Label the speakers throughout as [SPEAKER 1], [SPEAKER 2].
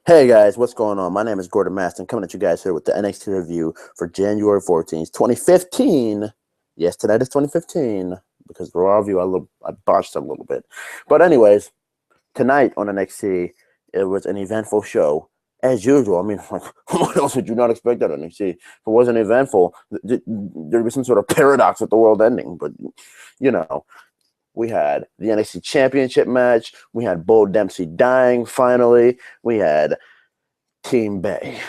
[SPEAKER 1] Hey guys, what's going on? My name is Gordon Maston, coming at you guys here with the NXT review for January 14th, 2015. Yes, tonight is 2015 because for all of you, I botched a little bit. But anyways, tonight on NXT, it was an eventful show as usual. I mean, what else would you not expect out of NXT? If it wasn't eventful, there'd be some sort of paradox with the world ending. But you know, we had the NXT Championship match. We had Bo Dempsey dying finally. We had Team Bay.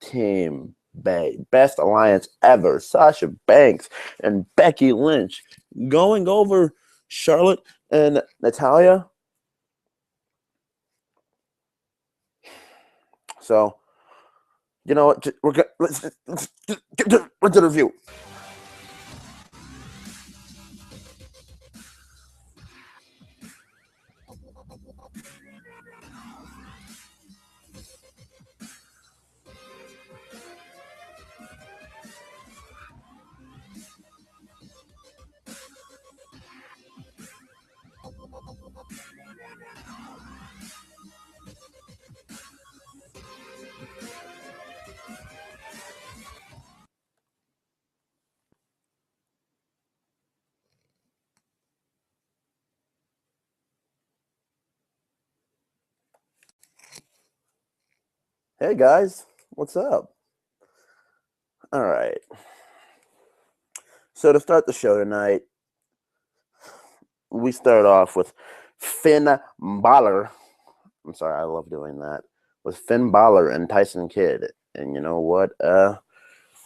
[SPEAKER 1] Team Bay. Best alliance ever. Sasha Banks and Becky Lynch going over Charlotte and Natalia. So, you know what? Let's get to the review. Hey guys, what's up? All right. So to start the show tonight, we start off with Finn Balor. I'm sorry, I love doing that. With Finn Balor and Tyson Kidd. And you know what? We're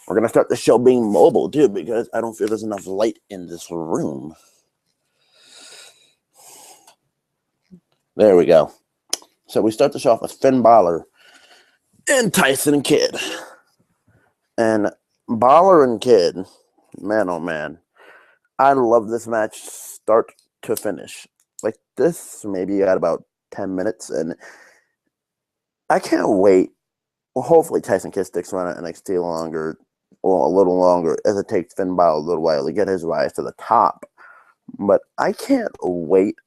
[SPEAKER 1] gonna start the show being mobile too, because I don't feel there's enough light in this room. There we go. So we start the show off with Finn Balor and Tyson Kidd. And Balor and Kidd, man oh man, I love this match start to finish. Like this maybe at about 10 minutes, and I can't wait. Well, hopefully Tyson Kidd sticks around at NXT longer, or a little longer, as it takes Finn Balor a little while to get his rise to the top. But I can't wait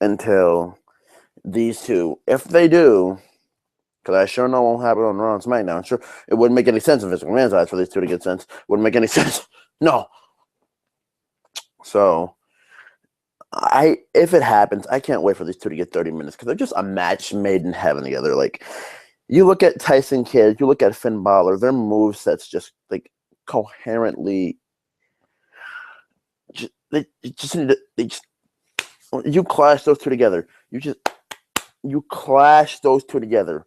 [SPEAKER 1] until these two, if they do, because I sure know won't happen on Raw and SmackDown. Sure, it wouldn't make any sense if it's McMahon's eyes for these two to get sense. Wouldn't make any sense. No. So, if it happens, I can't wait for these two to get 30 minutes because they're just a match made in heaven together. Like, you look at Tyson Kidd, you look at Finn Balor, their moveset's just like coherently. They just need to. You clash those two together. You clash those two together.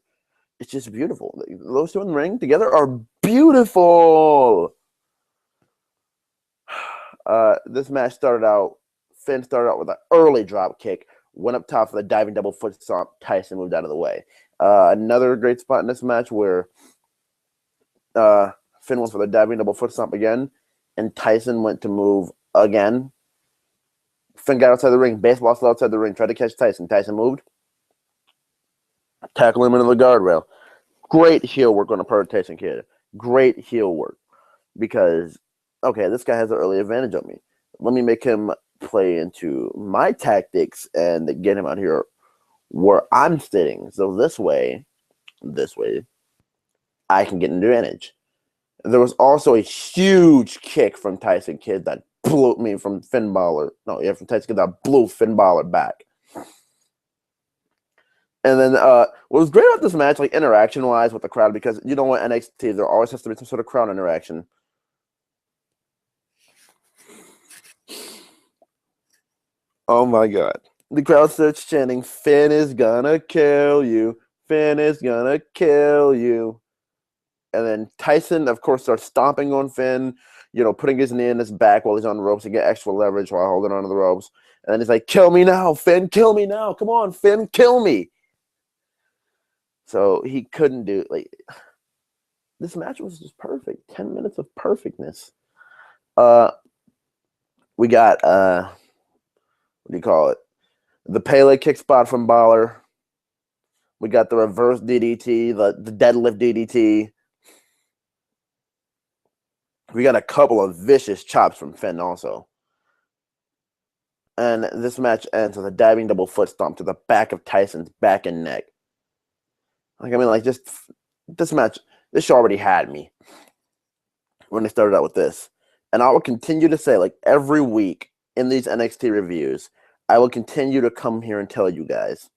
[SPEAKER 1] It's just beautiful. Those two in the ring together are beautiful. This match started out. Finn started out with an early drop kick, went up top for the diving double foot stomp. Tyson moved out of the way. Another great spot in this match where Finn went for the diving double foot stomp again, and Tyson went to move again. Finn got outside the ring, baseball still outside the ring, tried to catch Tyson. Tyson moved, tackle him into the guardrail. Great heel work on the part of Tyson Kidd. Great heel work because, okay, this guy has an early advantage on me. Let me make him play into my tactics and get him out here where I'm sitting. So this way, I can get an advantage. There was also a huge kick from Tyson Kidd that blew me from Finn Balor. No, yeah, from Tyson Kidd that blew Finn Balor back. And then what was great about this match, like interaction-wise with the crowd, because you know what, NXT, there always has to be some sort of crowd interaction. Oh my God. The crowd starts chanting, Finn is gonna kill you. Finn is gonna kill you. And then Tyson, of course, starts stomping on Finn, putting his knee in his back while he's on the ropes to get extra leverage while holding onto the ropes. And then he's like, kill me now, Finn, kill me now. Come on, Finn, kill me. So he couldn't do it. Like, this match was just perfect. 10 minutes of perfectness. We got what do you call it? The Pele kick spot from Balor. We got the reverse DDT, the deadlift DDT. We got a couple of vicious chops from Finn also. And this match ends with a diving double foot stomp to the back of Tyson's back and neck. Like, I mean, like, just this match, this show already had me when they started out with this. And I will continue to say, like, every week in these NXT reviews, I will continue to come here and tell you guys.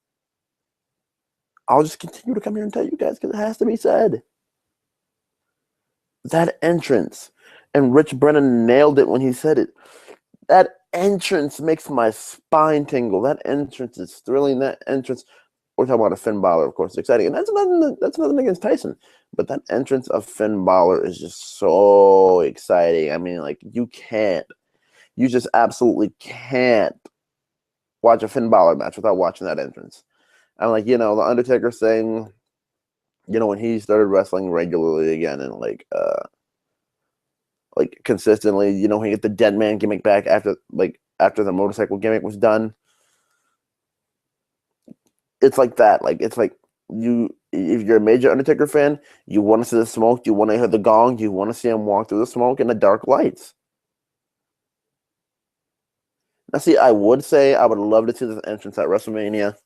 [SPEAKER 1] I'll just continue to come here and tell you guys because it has to be said. That entrance, and Rich Brennan nailed it when he said it. That entrance makes my spine tingle. That entrance is thrilling. That entrance, we're talking about a Finn Balor, of course, it's exciting. And that's nothing against Tyson. But that entrance of Finn Balor is just so exciting. I mean, like, you just absolutely can't watch a Finn Balor match without watching that entrance. I'm like, the Undertaker saying, when he started wrestling regularly again and like consistently, he get the dead man gimmick back after the motorcycle gimmick was done. It's like that. Like, it's like if you're a major Undertaker fan, you want to see the smoke, you want to hear the gong, you want to see him walk through the smoke and the dark lights. Now, see, I would say I would love to see this entrance at WrestleMania.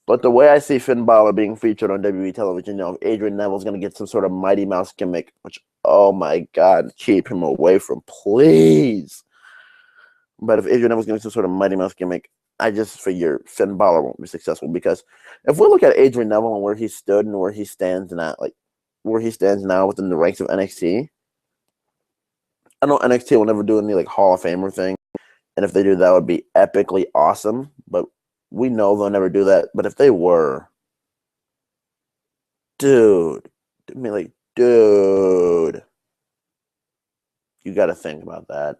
[SPEAKER 1] But the way I see Finn Balor being featured on WWE television, if Adrian Neville's going to get some sort of Mighty Mouse gimmick, which, oh my God, keep him away from, please. But if Adrian Neville's going to get some sort of Mighty Mouse gimmick, I just figure Finn Balor won't be successful because if we look at Adrian Neville and where he stood and where he stands now, within the ranks of NXT, I know NXT will never do any like Hall of Famer thing, and if they do, that would be epically awesome. But we know they'll never do that. But if they were, dude, you got to think about that.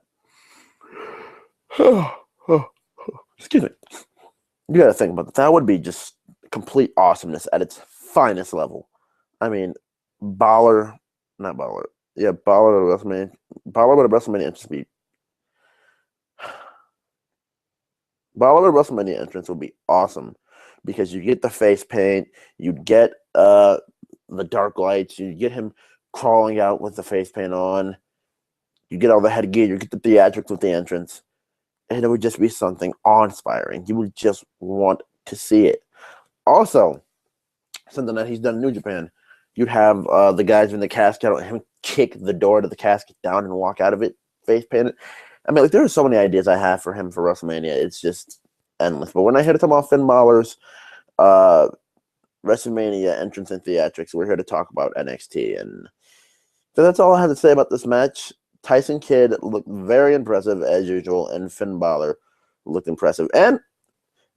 [SPEAKER 1] Excuse me. You got to think about that. That would be just complete awesomeness at its finest level. I mean, Balor at WrestleMania. Balor at WrestleMania entrance would be awesome because you get the face paint, you get the dark lights, you get him crawling out with the face paint on, you get all the headgear, you get the theatrics with the entrance, and it would just be something awe-inspiring. You would just want to see it. Also, something that he's done in New Japan, you'd have the guys in the casket, him kick the door to the casket down and walk out of it, face painted. I mean, like, there are so many ideas I have for him for WrestleMania. It's just endless. But when I hear to talk about Finn Balor's WrestleMania entrance and theatrics, we're here to talk about NXT. And so that's all I have to say about this match. Tyson Kidd looked very impressive as usual, and Finn Balor looked impressive. And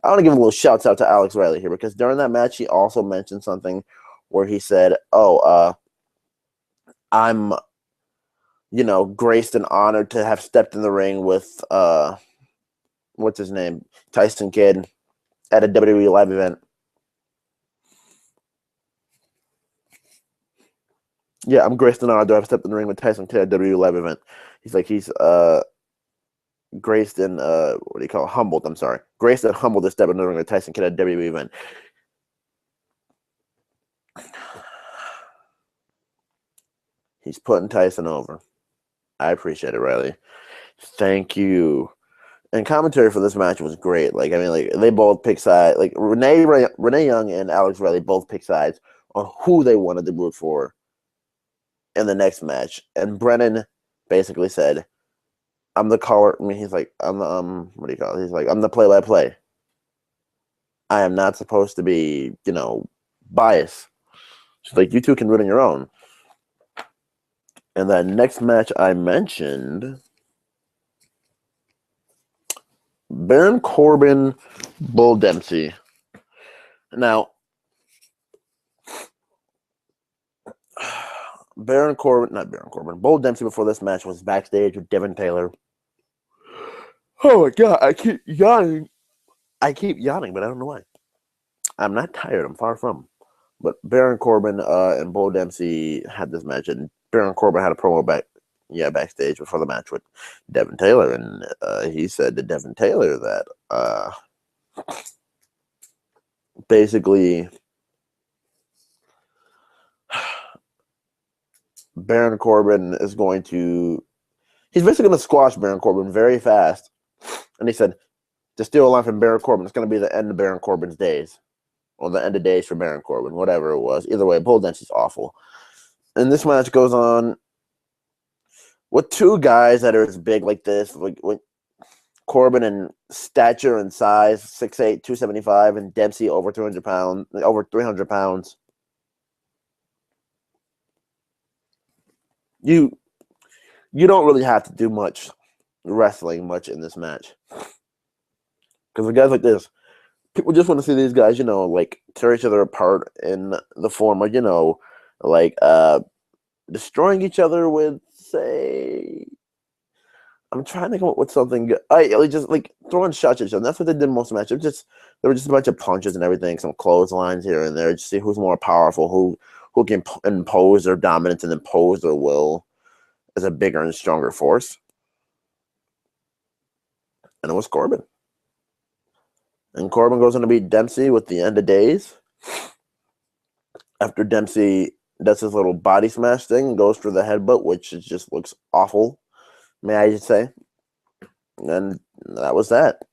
[SPEAKER 1] I want to give a little shout out to Alex Riley here because during that match, he also mentioned something where he said, I'm graced and honored to have stepped in the ring with what's his name, Tyson Kidd, at a WWE live event. Yeah, I'm graced and honored to have stepped in the ring with Tyson Kidd at a WWE live event. He's graced and humbled. I'm sorry, graced and humbled to step in the ring with Tyson Kidd at a WWE event. He's putting Tyson over. I appreciate it, Riley. Thank you. And commentary for this match was great. Like, I mean, like, they both pick sides. Like, Renee Young and Alex Riley both pick sides on who they wanted to root for in the next match. And Brennan basically said, I'm the caller. I mean, he's like, I'm the, what do you call it? He's like, I'm the play-by-play. I am not supposed to be, biased. She's like, you two can root on your own. And that next match I mentioned, Baron Corbin, Bull Dempsey. Now, Bull Dempsey before this match was backstage with Devin Taylor. Oh my God, I keep yawning, but I don't know why. I'm not tired, I'm far from. But Baron Corbin and Bull Dempsey had this match, and Baron Corbin had a promo backstage before the match with Devin Taylor, and he said to Devin Taylor that basically Baron Corbin is he's basically going to squash Baron Corbin very fast. And he said, to steal a line from Baron Corbin. It's going to be the end of Baron Corbin's days. Or the end of days for Baron Corbin, whatever it was. Either way, pole dance is awful. And this match goes on with two guys that are as big like this, like Corbin in stature and size, 6'8", 275, and Dempsey over 200 pounds, over 300 pounds. You don't really have to do much wrestling in this match. Because with guys like this, people just want to see these guys, like tear each other apart in the form of, like destroying each other with, say, I'm trying to come up with something good. Just like throwing shots at each other. That's what they did most of the match. There were just a bunch of punches and everything, some clotheslines here and there. Just see who's more powerful, who can impose their dominance and impose their will as a bigger and stronger force. And it was Corbin. And Corbin goes on to beat Dempsey with the end of days. After Dempsey does his little body smash thing and goes for the headbutt, which just looks awful, may I just say. And that was that.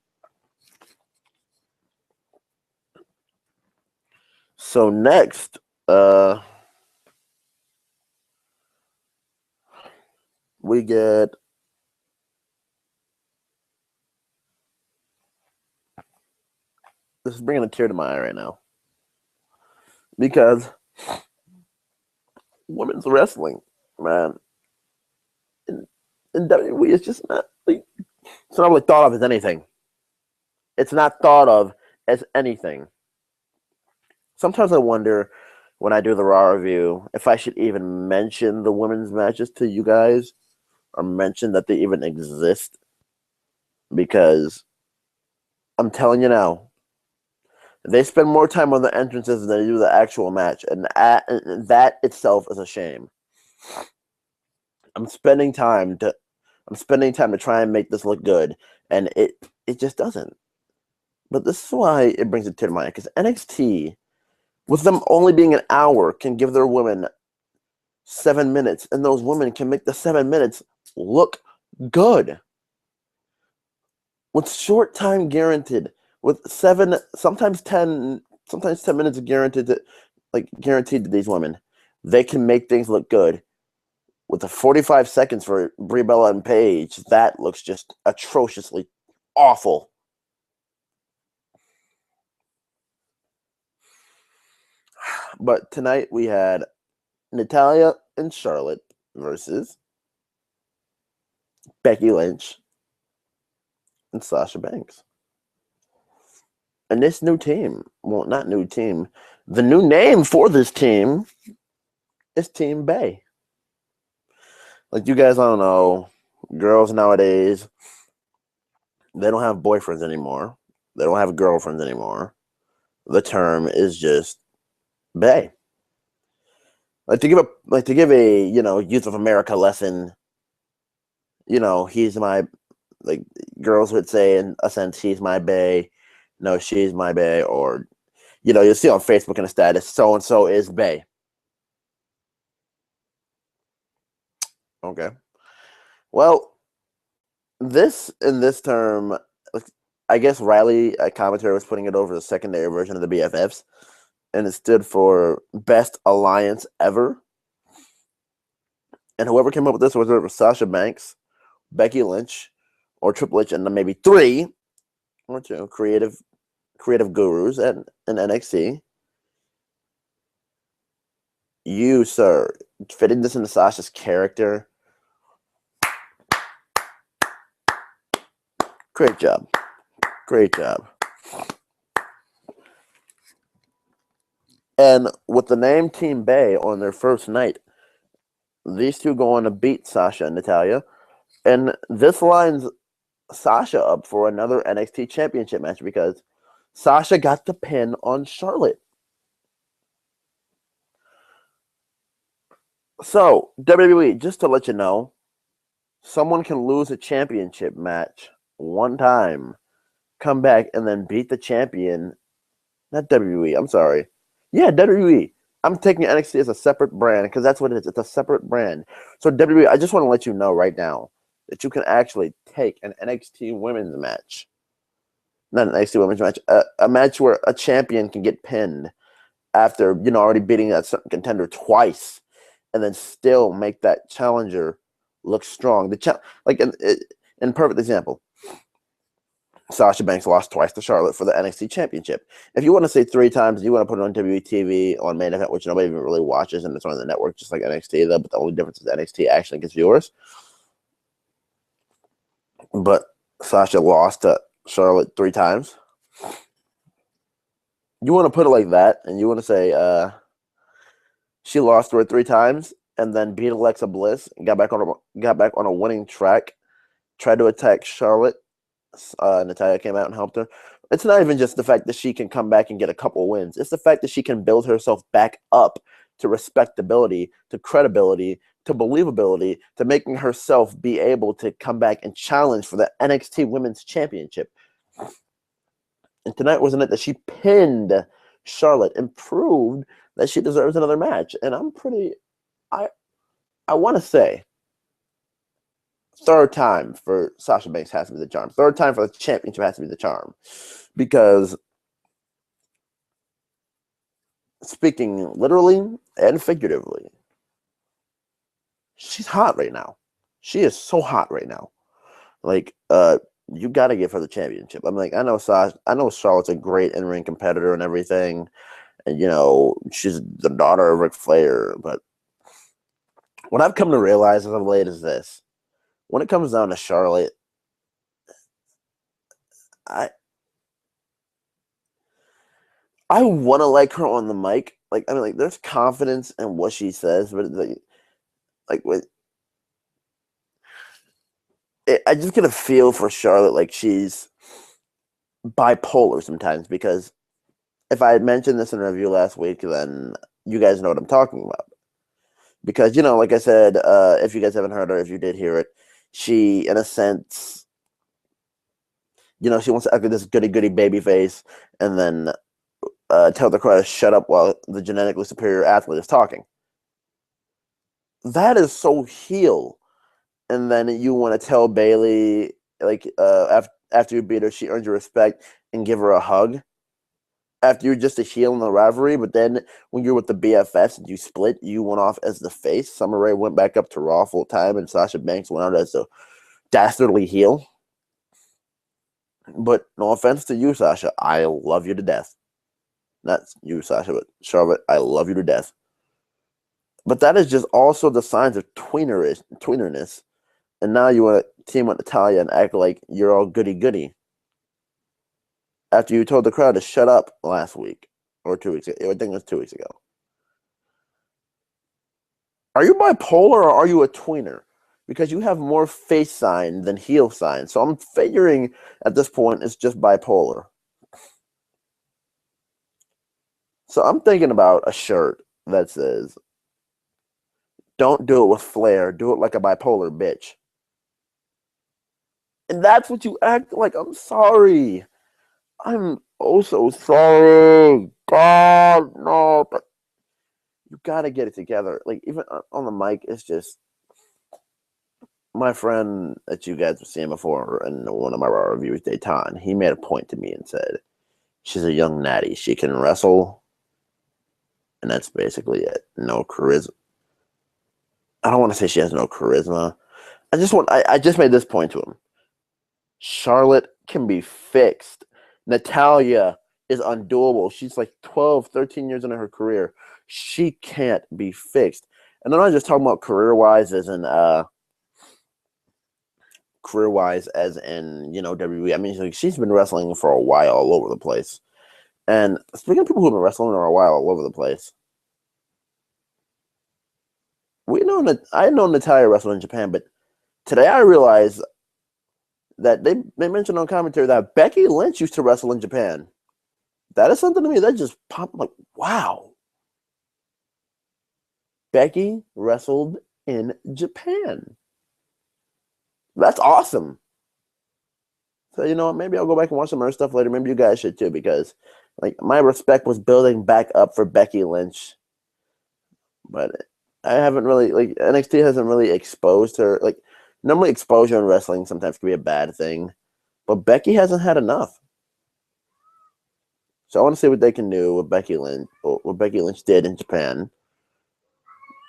[SPEAKER 1] So next, we get this is bringing a tear to my eye right now, because women's wrestling, man, in WWE, it's just not like, it's not really thought of as anything. It's not thought of as anything. Sometimes I wonder when I do the Raw review if I should even mention the women's matches to you guys, or mention that they even exist, because I'm telling you now, they spend more time on the entrances than they do the actual match, and that itself is a shame. I'm spending time to try and make this look good, and it just doesn't. But this is why it brings a tear to my eye, because NXT, with them only being an hour, can give their women 7 minutes, and those women can make the 7 minutes look good. With short time guaranteed, with 7, sometimes 10 minutes guaranteed to these women, they can make things look good. With the 45 seconds for Brie Bella and Paige, that looks just atrociously awful. But tonight we had Natalya and Charlotte versus Becky Lynch and Sasha Banks. And this new team, well, not new team, the new name for this team is Team Bay. Like, you guys don't know, girls nowadays, they don't have boyfriends anymore. They don't have girlfriends anymore. The term is just Bay. Like to give a Youth of America lesson. He's my, like, girls would say in a sense, he's my bae. No, she's my bae. Or you'll see on Facebook in a status, so and so is bae. Okay. Well, in this term, I guess Riley, a commentator, was putting it over the secondary version of the BFFs, and it stood for Best Alliance Ever. And whoever came up with this was either Sasha Banks, Becky Lynch, or Triple H, and then maybe 3 or 2 creative gurus in NXT. You, sir, fitting this into Sasha's character. Great job. Great job. And with the name Team Bay on their first night, these two go on to beat Sasha and Natalya. And this lines Sasha up for another NXT Championship match, because Sasha got the pin on Charlotte. So, WWE, just to let you know, someone can lose a championship match one time, come back, and then beat the champion. Not WWE, I'm sorry. Yeah, WWE. I'm taking NXT as a separate brand, because that's what it is. It's a separate brand. So, WWE, I just want to let you know right now that you can actually take an NXT women's match not an NXT women's match, a match where a champion can get pinned after, already beating that certain contender twice, and then still make that challenger look strong. Like in perfect example, Sasha Banks lost twice to Charlotte for the NXT Championship. If you want to say 3 times, you want to put it on WWE on main event, which nobody even really watches, and it's on the network, just like NXT, though. But the only difference is NXT actually gets viewers. But Sasha lost to Charlotte 3 times. You want to put it like that, and you want to say she lost to her 3 times, and then beat Alexa Bliss, and got back on a winning track, tried to attack Charlotte. Natalya came out and helped her. It's not even just the fact that she can come back and get a couple wins. It's the fact that she can build herself back up to respectability, to credibility, to believability, to making herself be able to come back and challenge for the NXT Women's Championship. And tonight, wasn't it that she pinned Charlotte and proved that she deserves another match? And I want to say, 3rd time for Sasha Banks has to be the charm. 3rd time for the championship has to be the charm. Because speaking literally and figuratively, she's hot right now. She is so hot right now. Like, you got to give her the championship. I'm like, I know Charlotte's a great in-ring competitor and everything. And, she's the daughter of Ric Flair. But what I've come to realize as of late is this. When it comes down to Charlotte, I want to like her on the mic. There's confidence in what she says, but I just get a feel for Charlotte like she's bipolar sometimes, because if I had mentioned this in a review last week, then you guys know what I'm talking about. Because, like I said, if you guys haven't heard her, if you did hear it, she, in a sense, she wants to act like this goody-goody baby face and then tell the crowd to shut up while the genetically superior athlete is talking. That is so heel. And then you want to tell Bayley, after you beat her, she earned your respect, and give her a hug after you're just a heel in the rivalry. But then when you're with the BFFs and you split, you went off as the face. Summer Rae went back up to Raw full time, and Sasha Banks went out as a dastardly heel. But no offense to you, Sasha, I love you to death. Not you, Sasha, but Charlotte, I love you to death. But that is just also the signs of tweenerness. And now you want to team with Natalya and act like you're all goody-goody. After you told the crowd to shut up last week, or 2 weeks ago. I think it was 2 weeks ago. Are you bipolar or are you a tweener? Because you have more face sign than heel sign. So I'm figuring at this point it's just bipolar. So I'm thinking about a shirt that says, "Don't do it with flair, do it like a bipolar bitch." And that's what you act like. I'm sorry. I'm oh so sorry. God, no. But you got to get it together. Like, even on the mic, it's just, my friend that you guys have seen before in one of my Raw reviews, Dayton, he made a point to me and said, she's a young natty. She can wrestle, and that's basically it. No charisma. I don't want to say she has no charisma. I just made this point to him. Charlotte can be fixed. Natalya is undoable. She's like 12, 13 years into her career. She can't be fixed. And I'm not just talking about career-wise as in WWE. I mean, she's been wrestling for a while all over the place. And speaking of people who've been wrestling for a while all over the place, I know Natalya wrestled in Japan, but today I realized that they mentioned on commentary that Becky Lynch used to wrestle in Japan. That is something to me that just popped. Like, wow. Becky wrestled in Japan. That's awesome. So, you know what? Maybe I'll go back and watch some of her stuff later. Maybe you guys should too, because my respect was building back up for Becky Lynch. But I haven't really, NXT hasn't really exposed her. Normally exposure in wrestling sometimes can be a bad thing. But Becky hasn't had enough. So I want to see what they can do with Becky Lynch, or what Becky Lynch did in Japan.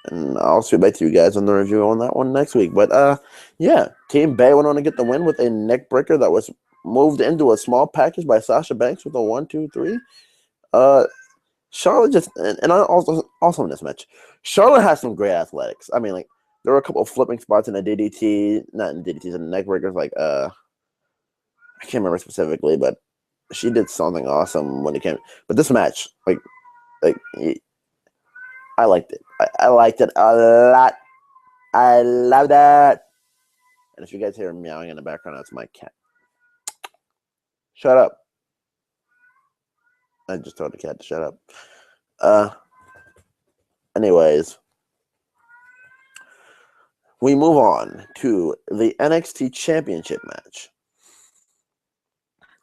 [SPEAKER 1] And I'll get back to you guys on the review on that one next week. But yeah, Team Bay went on to get the win with a neck breaker that was moved into a small package by Sasha Banks with a 1, 2, 3. Charlotte just and I also in this match, Charlotte has some great athletics. I mean, like there were a couple of flipping spots in the DDT, not in DDTs, in the neck breakers. Like I can't remember specifically, but she did something awesome when it came. But this match, like I liked it. I liked it a lot. I love that. And if you guys hear meowing in the background, that's my cat. Shut up. I just told the cat to shut up. Anyways, we move on to the NXT Championship match.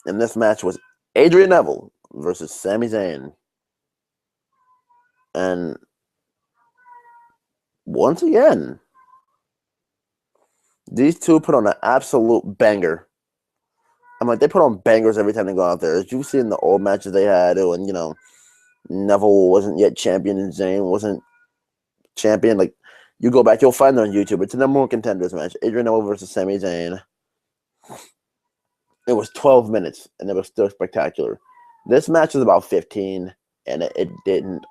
[SPEAKER 1] And this match was Adrian Neville versus Sami Zayn. And once again, these two put on an absolute banger. I'm like, they put on bangers every time they go out there. As you've seen the old matches they had when, Neville wasn't yet champion and Zayn wasn't champion. Like, you go back, you'll find them on YouTube. It's the number one contenders match. Adrian Neville versus Sami Zayn. It was 12 minutes, and it was still spectacular. This match was about 15, and it didn't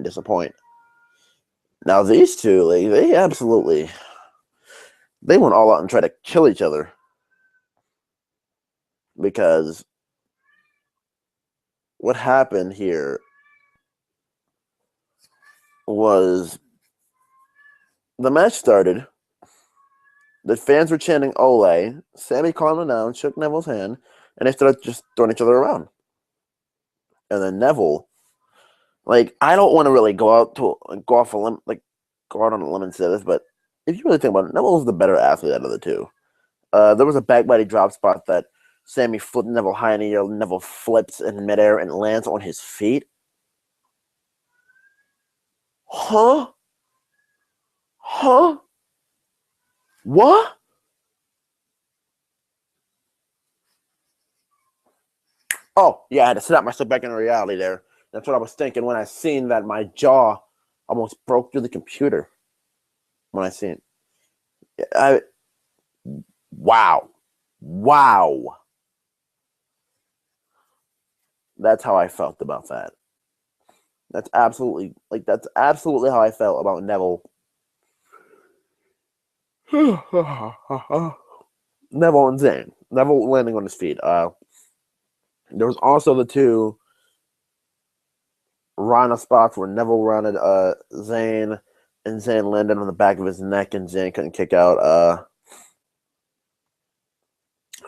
[SPEAKER 1] disappoint. Now, these two, like, they went all out and tried to kill each other. Because what happened here was the match started. The fans were chanting Ole. Sammy calmed him down, shook Neville's hand, and they started just throwing each other around. And then Neville, like, I don't want to really go out on a limb and say this, but if you really think about it, Neville's the better athlete out of the two. There was a backbody drop spot that Sammy flipped Neville high in the air. Neville flips in midair and lands on his feet. Huh? What? Oh, yeah, I had to snap myself back into reality there. That's what I was thinking when I seen that my jaw almost broke through the computer. When I seen it. Wow. That's how I felt about that. That's absolutely how I felt about Neville. Neville and Zayn. Neville landing on his feet. There was also the two Rana spots where Neville rounded Zayn, and Zayn landed on the back of his neck, and Zayn couldn't kick out.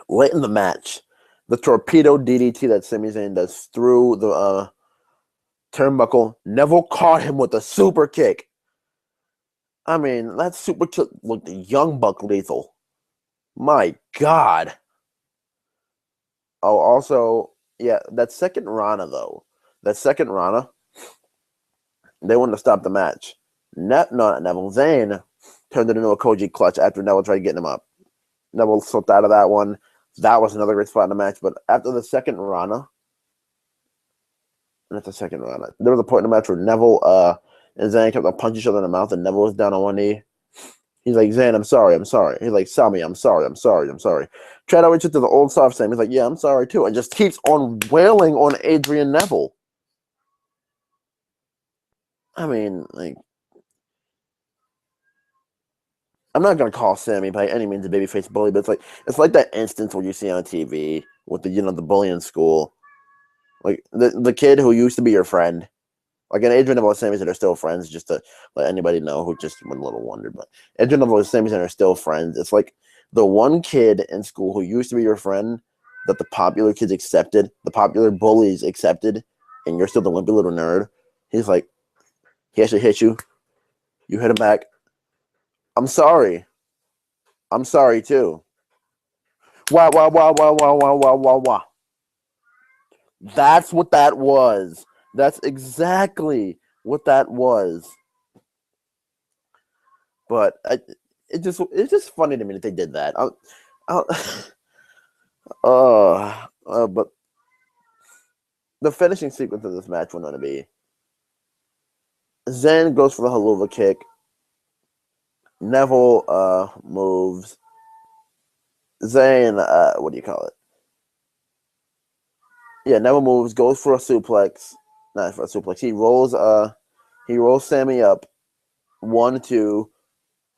[SPEAKER 1] Late in the match, the torpedo DDT that Sami Zayn does through the turnbuckle, Neville caught him with a super kick. I mean, that super kick looked young buck lethal. My God. Oh, also, yeah, that second Rana, they wanted to stop the match. Not Neville. Zayn turned it into a Koji clutch after Neville tried getting him up. Neville slipped out of that one. That was another great spot in the match. But after the second Rana, there was a point in the match where Neville and Zayn kept to punch each other in the mouth, and Neville was down on one knee. He's like, Zayn, I'm sorry. He's like, Sami, I'm sorry. Tried to reach it to the old soft Sami. He's like, yeah, I'm sorry too. And just keeps on wailing on Adrian Neville. I mean, like, I'm not gonna call Sami by any means a babyface bully, but it's like that instance where you see on TV with the bully in school, like the kid who used to be your friend. Like, an Adrian Neville and Sami Zayn are still friends, just to let anybody know who just went a little wondered. But Adrian Neville and Sami Zayn are still friends. It's like the one kid in school who used to be your friend that the popular kids accepted, the popular bullies accepted, and you're still the wimpy little nerd. He's like, he actually hit you. You hit him back. I'm sorry. I'm sorry too. Wow. That's what that was. That's exactly what that was. But it's just funny to me that they did that. But the finishing sequence of this match was going to be Zayn goes for the haluva kick. Neville moves. Zayn, what do you call it? Yeah, Neville moves, goes for a suplex. Not for a suplex. He rolls Sammy up. 1, 2.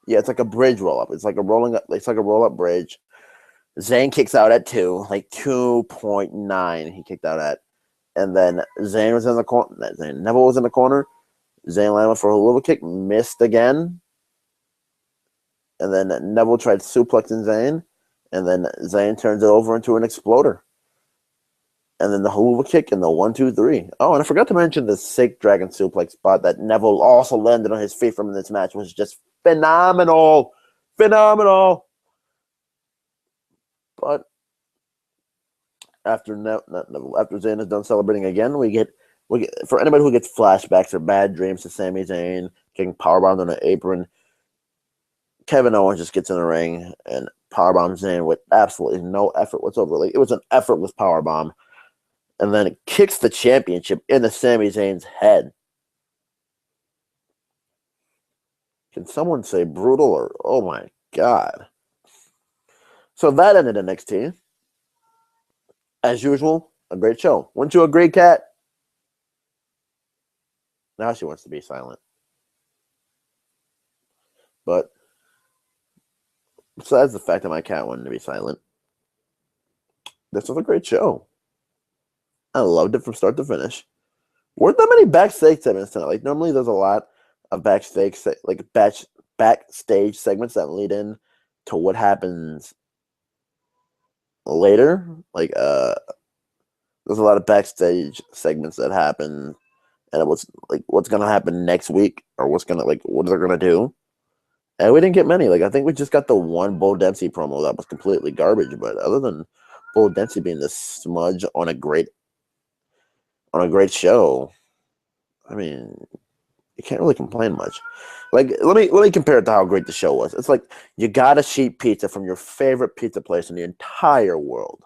[SPEAKER 1] Yeah, it's like a bridge roll up. It's like a roll up bridge. Zayn kicks out at 2, like 2.9. He kicked out at, and then Zayn was in the corner. Neville was in the corner. Zayn landed for a haluva kick, missed again, and then Neville tried suplexing Zayn, and then Zayn turns it over into an exploder. And then the haluva kick and the 1, 2, 3. Oh, and I forgot to mention the sick dragon suplex spot that Neville also landed on his feet from this match was just phenomenal. Phenomenal. But after Zayn is done celebrating again, we get for anybody who gets flashbacks or bad dreams to Sami Zayn getting powerbombed on an apron, Kevin Owens just gets in the ring and powerbombs Zayn with absolutely no effort whatsoever. Like, it was an effortless powerbomb. And then it kicks the championship into Sami Zayn's head. Can someone say brutal or oh my god? So that ended NXT. As usual, a great show. Wouldn't you agree, Kat? Now she wants to be silent. But besides the fact that my cat wanted to be silent, this was a great show. I loved it from start to finish. Weren't that many backstage segments tonight? Like, normally there's a lot of backstage segments that lead in to what happens later. Like, there's a lot of backstage segments that happen, and it was like what's gonna happen next week, or what they're gonna do. And we didn't get many. Like, I think we just got the one Bull Dempsey promo that was completely garbage. But other than Bull Dempsey being the smudge on a great show, I mean, you can't really complain much. Like, let me compare it to how great the show was. It's like you got a cheap pizza from your favorite pizza place in the entire world,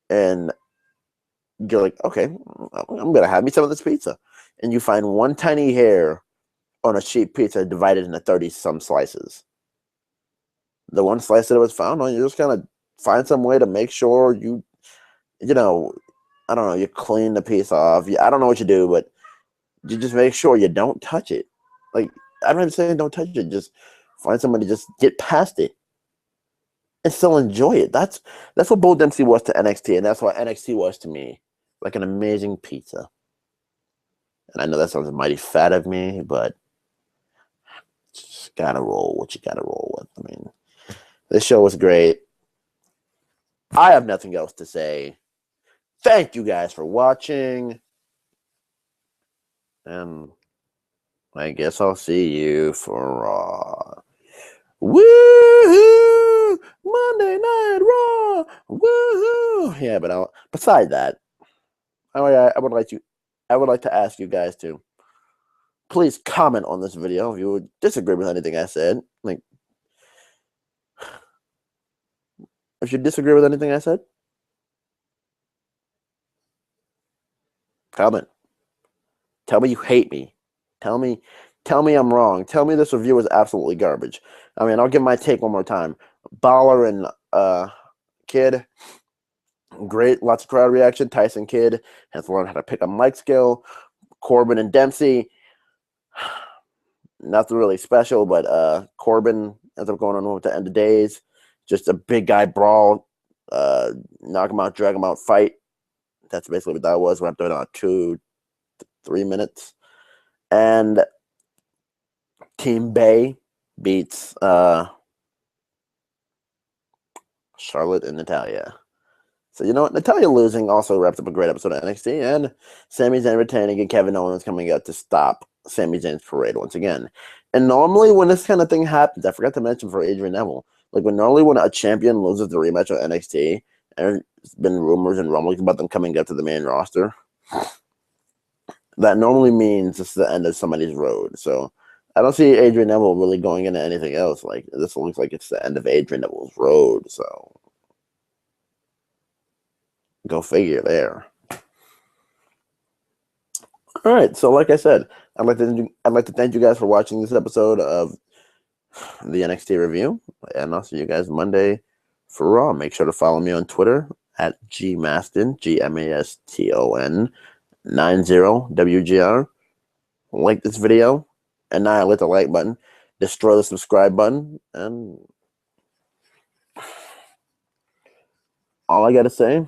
[SPEAKER 1] and you're like, okay, I'm gonna have me some of this pizza, and you find one tiny hair on a cheap pizza divided into 30-some slices. The one slice that it was found on, you just kind of find some way to make sure you know, I don't know, you clean the piece off. I don't know what you do, but you just make sure you don't touch it. Like, I'm not even saying don't touch it. Just find somebody, just get past it and still enjoy it. That's what Bull Dempsey was to NXT, and that's what NXT was to me. Like an amazing pizza. And I know that sounds mighty fat of me, but just gotta roll what you gotta roll with. I mean, this show was great. I have nothing else to say. Thank you guys for watching. And I guess I'll see you for Raw. Woohoo! Monday Night Raw! Woohoo! Yeah, but beside that, I would like to ask you guys to please comment on this video if you would disagree with anything I said. Like, if you disagree with anything I said, comment. Tell me you hate me. Tell me I'm wrong. Tell me this review is absolutely garbage. I mean, I'll give my take one more time. Baller and Kidd, great, lots of crowd reaction. Tyson Kidd has learned how to pick up mic skill. Corbin and Dempsey, nothing really special, but Corbin ends up going on with the end of days. Just a big guy brawl, knock him out, drag him out, fight. That's basically what that was. Wrapped up in 2-3 minutes. And Team Bay beats Charlotte and Natalya. So, you know what? Natalya losing also wrapped up a great episode of NXT. And Sami Zayn retaining and Kevin Owens coming out to stop Sami Zayn's parade once again. And normally when this kind of thing happens, I forgot to mention for Adrian Neville, like when a champion loses the rematch of NXT, and there's been rumors and rumblings about them coming up to the main roster, that normally means it's the end of somebody's road. So I don't see Adrian Neville really going into anything else. Like, this looks like it's the end of Adrian Neville's road. So go figure there. All right, so like I said, I'd like to thank you guys for watching this episode of the NXT review, and I'll see you guys Monday for Raw. Make sure to follow me on Twitter at gmaston, GMASTON 90WGR. Like this video, annihilate the like button, destroy the subscribe button, and all I gotta say